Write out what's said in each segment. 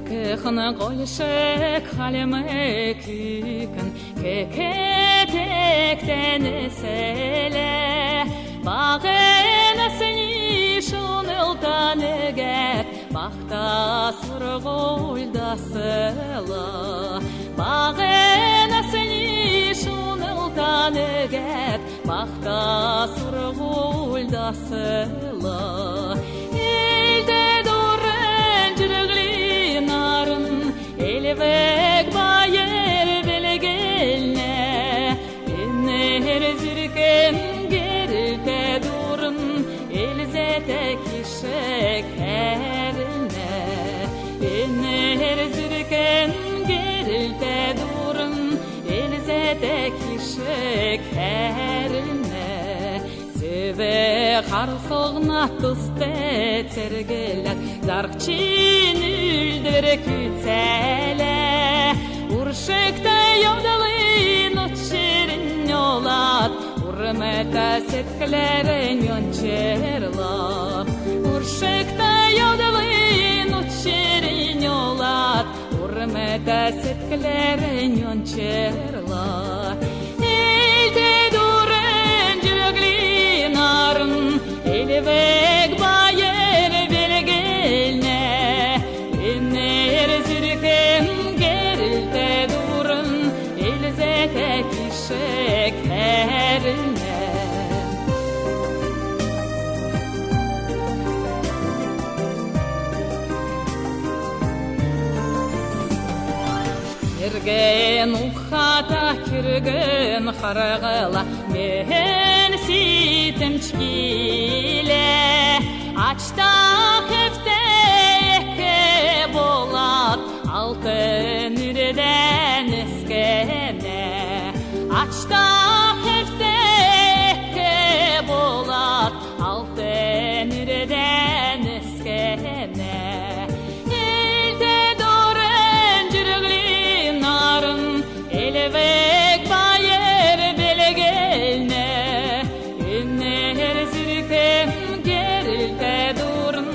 Кехна голшек халемекикн кекетектенеселе Бағенасыни шунылтанегет Бақта сұрғылдасыла Бағенасыни шунылтанегет Бақта сұрғылдасыла Elvek bayer belgelne Enner zirken gelte durun Elzete kişek herine Enner zirken gelte durun Elzete kişek herine Seve qarsogna tıstet sergelak Zarqçin üldere kütsele Urşekte yodalın uçerin yolat Urmeta setklerin yonçerla Urşekte yodalın uçerin yolat Urmeta setklerin yonçerla Elvek bayer belgelne Enner zirken gelte durun Elzete kişek herine Kirgen ukhata kirgen haragala Mehen sitemçkile Açta köfte eke bolat Altın üreden eskene Açta köfte eke bolat Altın üreden eskene Elde doğren cürgli narın Elvek bayer belgelne Enner zirken gelte durun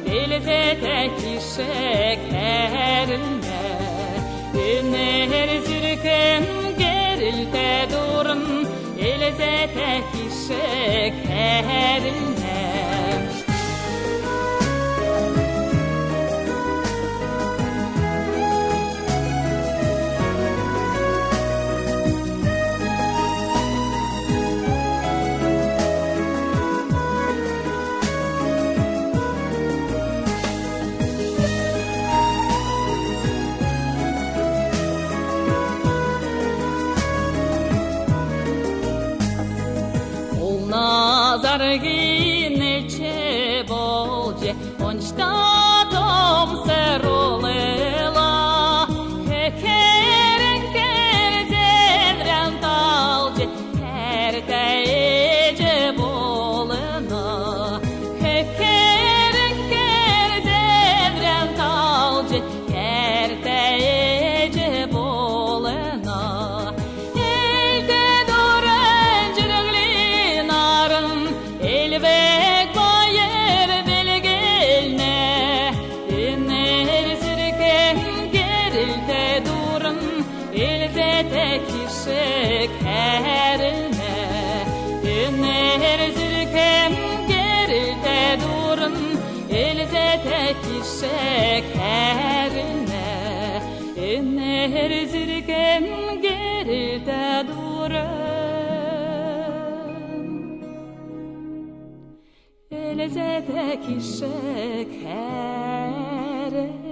Elzete kişek herine Enner zirken gelte durun Elzete kişek herine Nazargin elçe bolce Onçta tom serolela Kekeren kerzen rentalce Kertece bolena Kekeren kerzen rentalce Kertece bolena Elvek bayer belgelne Enner zirken gelte durun Elzete kişek herine Enner zirken gelte durun Elzete kişek herine Enner zirken gelte durun Elzete kişek herine